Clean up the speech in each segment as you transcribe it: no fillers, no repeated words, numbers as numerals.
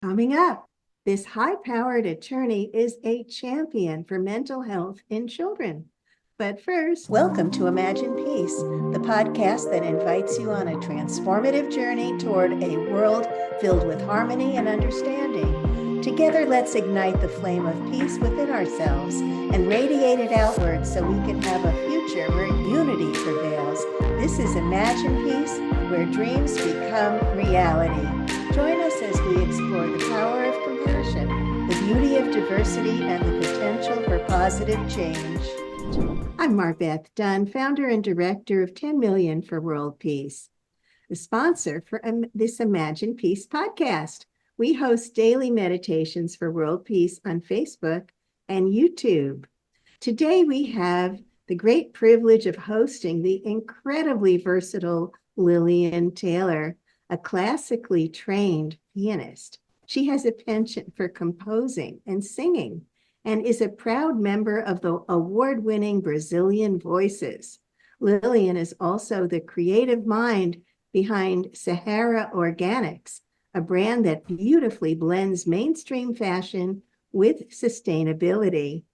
Coming up, this high-powered attorney is a champion for mental health in children. But first, welcome to Imagine Peace, the podcast that invites you on a transformative journey toward a world filled with harmony and understanding. Together, let's ignite the flame of peace within ourselves and radiate it outward so we can have a future where unity prevails. This is Imagine Peace, where dreams become reality. Join us as we explore the power of compassion, the beauty of diversity, and the potential for positive change. I'm MarBeth Dunn, founder and director of 10 Million for World Peace, the sponsor for this Imagine Peace podcast. We host daily meditations for world peace on Facebook and YouTube. Today, we have the great privilege of hosting the incredibly versatile Lillian Taylor, a classically trained pianist. She has a penchant for composing and singing and is a proud member of the award-winning Brazilian Voices. Lillian is also the creative mind behind Sahara Organics, a brand that beautifully blends mainstream fashion with sustainability.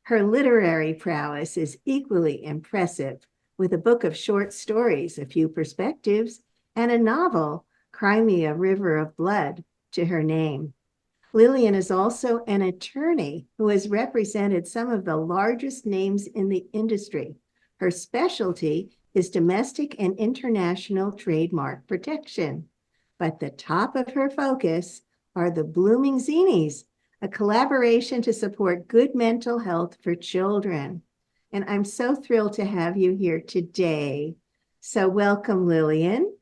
Her literary prowess is equally impressive, with a book of short stories, A Few Perspectives, and a novel, Krymea River of Blood, to her name. Lillian is also an attorney who has represented some of the largest names in the industry. Her specialty is domestic and international trademark protection. But the top of her focus are the Blooming Zenies, a collaboration to support good mental health for children. And I'm so thrilled to have you here today. So welcome, Lillian.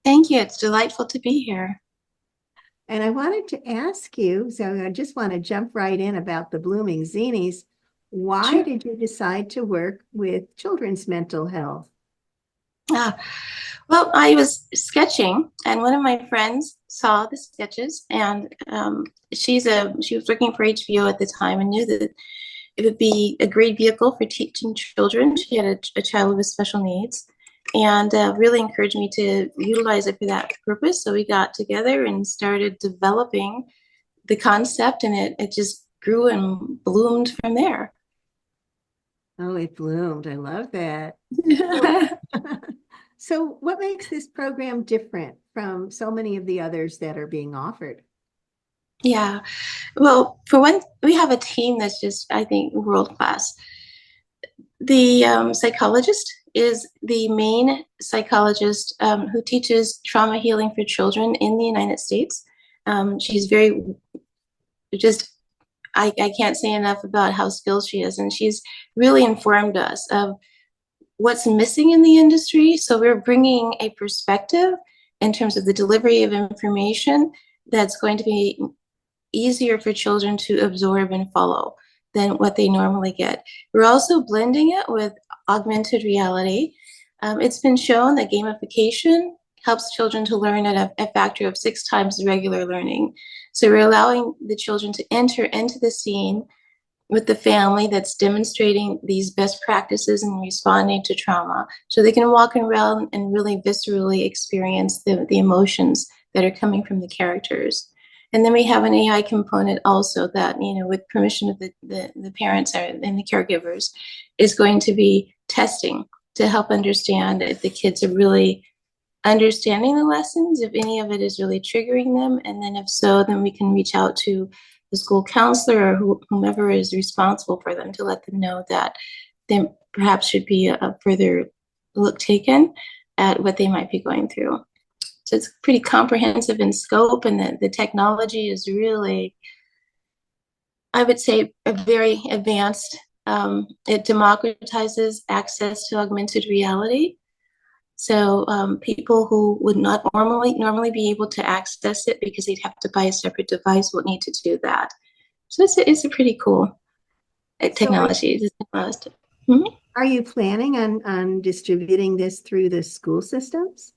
Thank you. It's delightful to be here. And I wanted to ask you, so I just want to jump right in about the Blooming Zenies. Why Sure. did you decide to work with children's mental health? Well, I was sketching, and one of my friends saw the sketches, and she was working for HBO at the time and knew that it would be a great vehicle for teaching children. She had a child with special needs, and really encouraged me to utilize it for that purpose. So we got together and started developing the concept, and it just grew and bloomed from there. Oh, it bloomed. I love that. So what makes this program different from so many of the others that are being offered? Yeah. Well, for one, we have a team that's just, I think, world class. The psychologist is the main psychologist who teaches trauma healing for children in the United States. She's very, just, I can't say enough about how skilled she is. And she's really informed us of what's missing in the industry. So we're bringing a perspective in terms of the delivery of information that's going to be easier for children to absorb and follow than what they normally get. We're also blending it with augmented reality. It's been shown that gamification helps children to learn at a factor of 6 times regular learning. So we're allowing the children to enter into the scene with the family that's demonstrating these best practices in responding to trauma, so they can walk around and really viscerally experience the emotions that are coming from the characters. And then we have an AI component also that, with permission of the parents and the caregivers, is going to be testing to help understand if the kids are really understanding the lessons, if any of it is really triggering them. And then if so, then we can reach out to the school counselor or whomever is responsible for them to let them know that there perhaps should be a further look taken at what they might be going through. So it's pretty comprehensive in scope, and the technology is really, I would say, a very advanced. It democratizes access to augmented reality. So people who would not normally be able to access it because they'd have to buy a separate device will need to do that. So it's a pretty cool technology. Are you planning on distributing this through the school systems?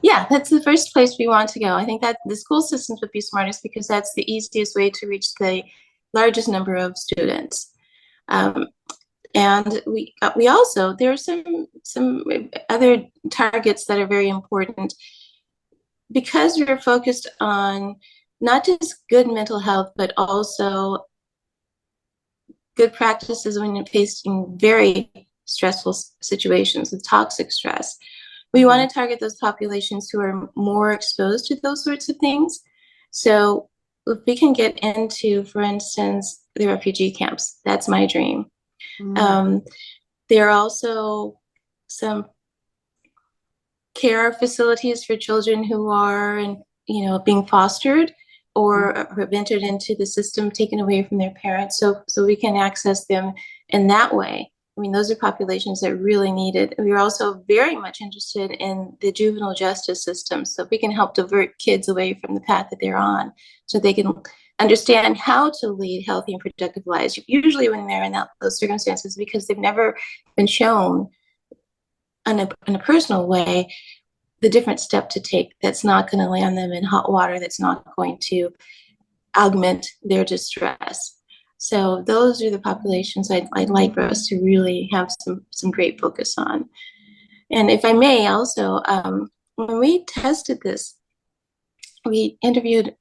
Yeah, that's the first place we want to go. I think that the school systems would be smartest because that's the easiest way to reach the largest number of students. And we also, there are some other targets that are very important. Because we're focused on not just good mental health, but also good practices when you're facing very stressful situations with toxic stress. We want to target those populations who are more exposed to those sorts of things. So if we can get into, for instance, the refugee camps, that's my dream. There are also some care facilities for children who are, being fostered or have entered into the system, taken away from their parents, so we can access them in that way. I mean, those are populations that really need it. We're also very much interested in the juvenile justice system, so we can help divert kids away from the path that they're on, so they can understand how to lead healthy and productive lives. Usually when they're in those circumstances, because they've never been shown in a personal way the different step to take that's not going to land them in hot water, that's not going to augment their distress. So those are the populations I'd like for us to really have some great focus on. And if I may also, when we tested this, we interviewed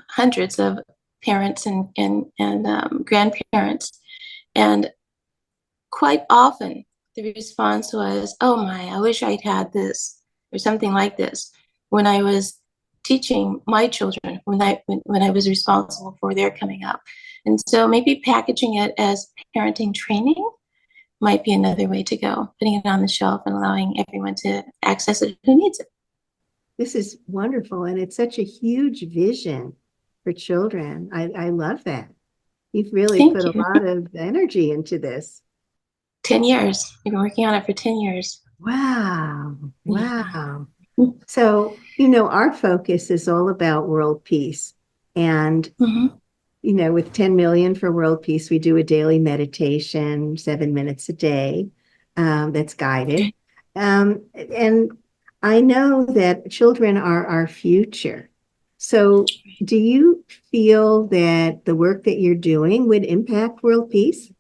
hundreds of parents and grandparents, and quite often the response was, "Oh my, I wish I'd had this," or something like this, when I was teaching my children, when I was responsible for their coming up. And so maybe packaging it as parenting training might be another way to go, putting it on the shelf and allowing everyone to access it who needs it. This is wonderful, and it's such a huge vision for children. I love that. You've really put a lot of energy into this. 10 years. We've been working on it for 10 years. Wow. Yeah. So, our focus is all about world peace. And, with 10 million for world peace, we do a daily meditation, 7 minutes a day, that's guided. And I know that children are our future. So do you feel that the work that you're doing would impact world peace?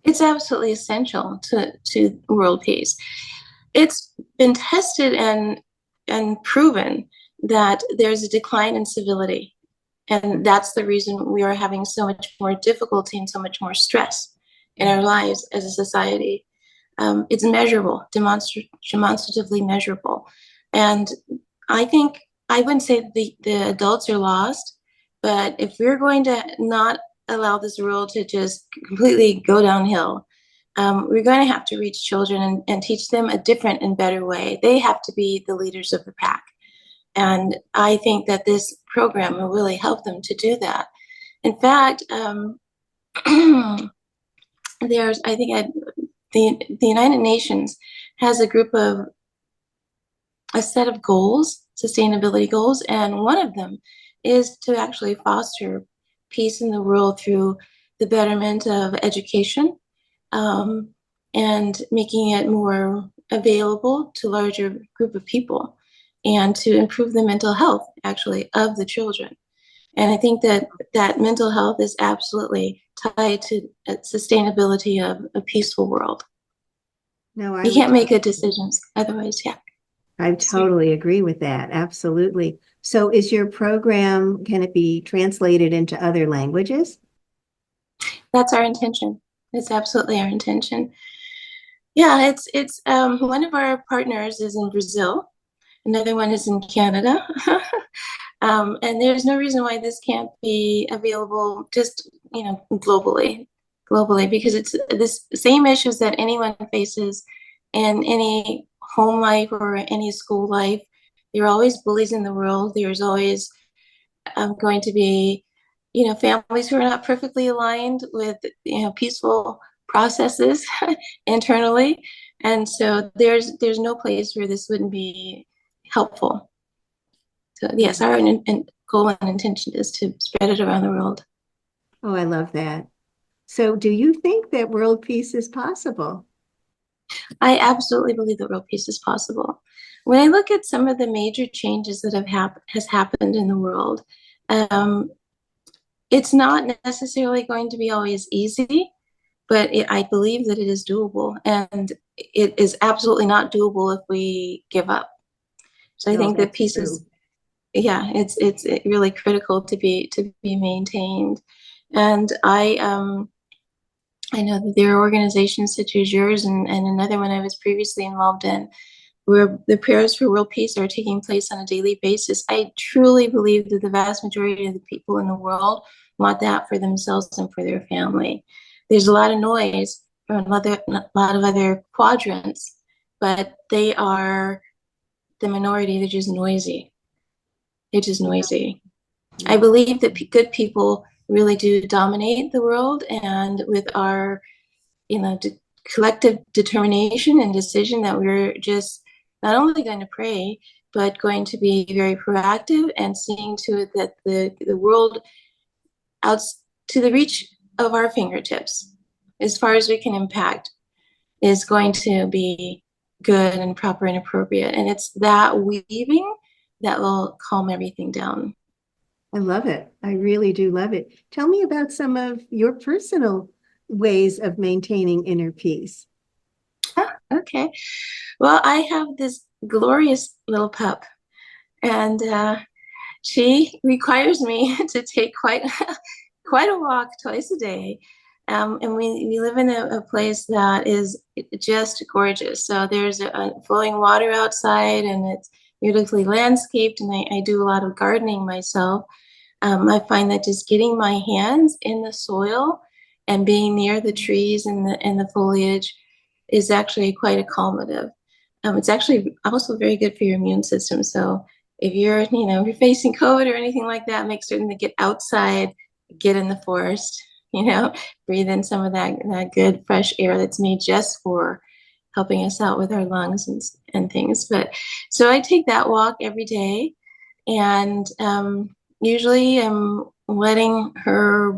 It's absolutely essential to world peace. It's been tested and proven that there's a decline in civility. And that's the reason we are having so much more difficulty and so much more stress in our lives as a society. It's measurable, demonstratively measurable. And I think, I wouldn't say the adults are lost, but if we're going to not allow this world to just completely go downhill, we're going to have to reach children and teach them a different and better way. They have to be the leaders of the pack. And I think that this program will really help them to do that. In fact, the United Nations has a set of goals, sustainability goals, and one of them is to actually foster peace in the world through the betterment of education, and making it more available to a larger group of people, and to improve the mental health, actually, of the children. And I think that mental health is absolutely tied to sustainability of a peaceful world. No, you can't make good decisions otherwise. Yeah. I totally agree with that. Absolutely. So is your program, can it be translated into other languages? That's our intention. It's absolutely our intention. Yeah, it's one of our partners is in Brazil. Another one is in Canada. And there's no reason why this can't be available just, globally, because it's the same issues that anyone faces in any home life or any school life. There are always bullies in the world. There's always going to be, families who are not perfectly aligned with, peaceful processes internally. And so there's no place where this wouldn't be helpful. So yes, our goal and intention is to spread it around the world. Oh, I love that. So do you think that world peace is possible? I absolutely believe that world peace is possible. When I look at some of the major changes that has happened in the world, it's not necessarily going to be always easy, but I believe that it is doable, and it is absolutely not doable if we give up. So I think that peace is yeah, it's really critical to be maintained. And I know that there are organizations such as yours and another one I was previously involved in, where the prayers for world peace are taking place on a daily basis. I truly believe that the vast majority of the people in the world want that for themselves and for their family. There's a lot of noise from a lot of other quadrants, but they are the minority. They're just noisy. They're just noisy. I believe that good people really do dominate the world, and with our, collective determination and decision that we're just not only going to pray, but going to be very proactive and seeing to it that the world out to the reach of our fingertips, as far as we can impact, is going to be good and proper and appropriate. And it's that weaving that will calm everything down. I love it. I really do love it. Tell me about some of your personal ways of maintaining inner peace. Okay. Well, I have this glorious little pup, and she requires me to take quite a walk twice a day. And we live in a place that is just gorgeous. So there's a flowing water outside, and it's beautifully landscaped, and I do a lot of gardening myself. I find that just getting my hands in the soil and being near the trees and the foliage is actually quite accommodative. It's actually also very good for your immune system. So if you're, if you're facing COVID or anything like that, make certain to get outside, get in the forest, breathe in some of that good fresh air that's made just for helping us out with our lungs and things. But so I take that walk every day, and usually I'm letting her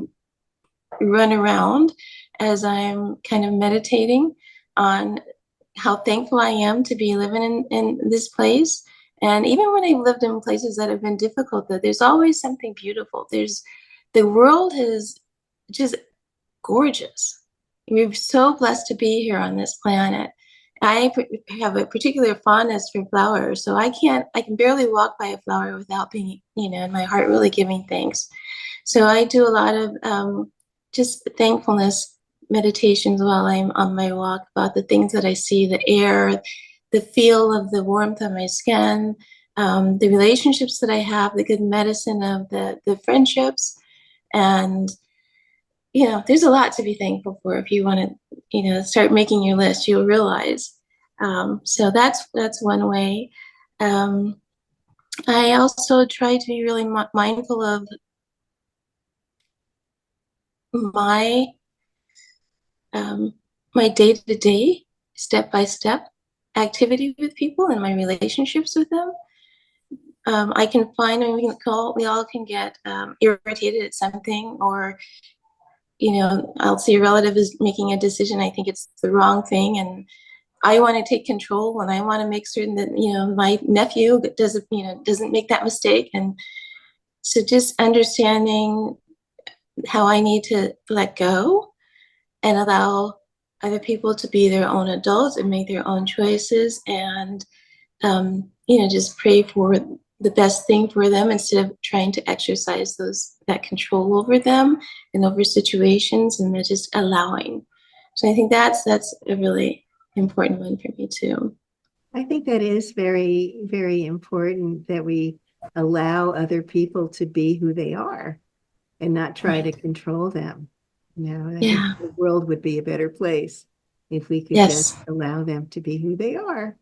run around as I'm kind of meditating on how thankful I am to be living in this place. And even when I've lived in places that have been difficult, though, there's always something beautiful. The world is just gorgeous. We're so blessed to be here on this planet. I have a particular fondness for flowers, so I can barely walk by a flower without being, in my heart really giving thanks. So I do a lot of just thankfulness meditations while I'm on my walk about the things that I see, the air, the feel of the warmth of my skin, the relationships that I have, the good medicine of the friendships. And, there's a lot to be thankful for. If you want to, start making your list, you'll realize. So that's one way. I also try to be really mindful of my my day-to-day, step-by-step activity with people and my relationships with them. I can find when we all can get irritated at something, or I'll see a relative is making a decision. I think it's the wrong thing, and I want to take control, and I want to make certain that my nephew doesn't make that mistake. And so just understanding how I need to let go and allow other people to be their own adults and make their own choices, and just pray for the best thing for them instead of trying to exercise that control over them and over situations, and they're just allowing. So I think that's a really important one for me too. I think that is very, very important, that we allow other people to be who they are and not try to control them. I think the world would be a better place if we could just allow them to be who they are.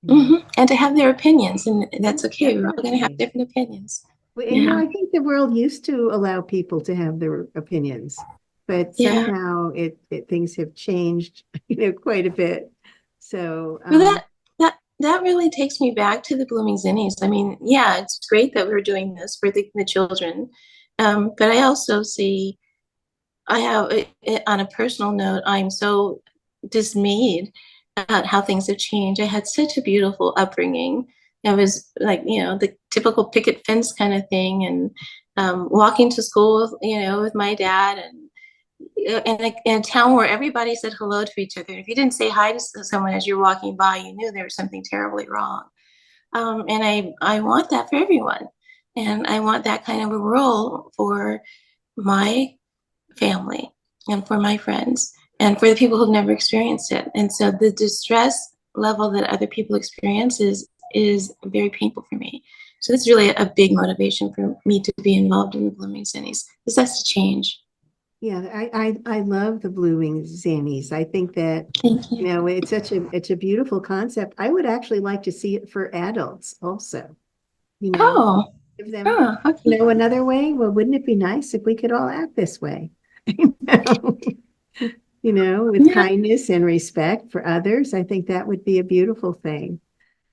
Mm-hmm. And to have their opinions, and that's okay. Definitely. We're all going to have different opinions. And I think the world used to allow people to have their opinions, but somehow things have changed, quite a bit. So well, that really takes me back to the Blooming Zenies. I mean, it's great that we're doing this for the children, but I also see, I have, on a personal note, I'm so dismayed at how things have changed. I had such a beautiful upbringing. It was like, the typical picket fence kind of thing, and walking to school, with my dad, and in a town where everybody said hello to each other. If you didn't say hi to someone as you're walking by, you knew there was something terribly wrong. And I want that for everyone. And I want that kind of a role for my family and for my friends and for the people who've never experienced it. And so the distress level that other people experience is very painful for me. So that's really a big motivation for me to be involved in the Blooming Zenies. This has to change. Yeah, I love the Blooming Zenies. I think that, Thank you. it's a beautiful concept. I would actually like to see it for adults also, you know, Oh, give them, oh, okay. another way. Well, wouldn't it be nice if we could all act this way? You know, with Yeah, kindness and respect for others. I think that would be a beautiful thing.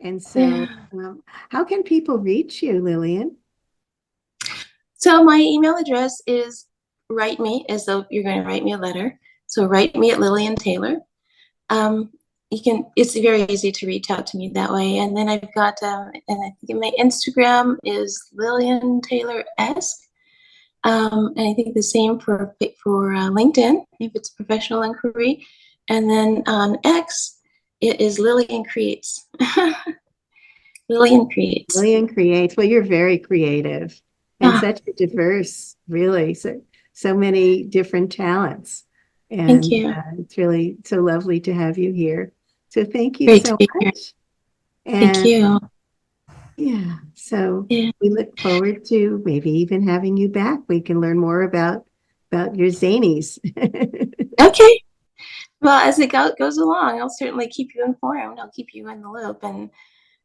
And so, yeah. how can people reach you, Lillian? So my email address is write me as though you're going to write me a letter. So write me at Lillian Taylor. Um, it's very easy to reach out to me that way. And then I've got, and I think my Instagram is Lillian Taylor esque. And I think the same for LinkedIn, if it's professional inquiry. And then on X, it is Lillian Creates. Lillian Creates. Lillian creates. Well, you're very creative and Ah, such a diverse, really, so many different talents. thank And you. it's really so lovely to have you here. So thank you Great to so be here. much. Thank And you. yeah, so Yeah. we look forward to maybe even having you back. We can learn more about your zanies. Okay. Well, as it goes along, I'll certainly keep you informed. I'll keep you in the loop, and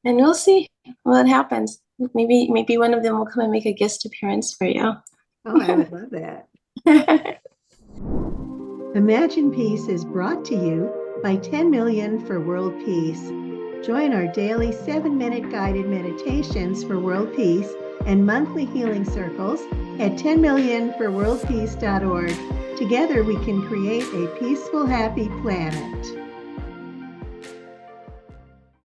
we'll see what happens. Maybe one of them will come and make a guest appearance for you. Oh, I would love that. Imagine Peace is brought to you by 10 Million for World Peace. Join our daily 7-minute guided meditations for world peace and monthly healing circles at 10millionforworldpeace.org. Together we can create a peaceful, happy planet.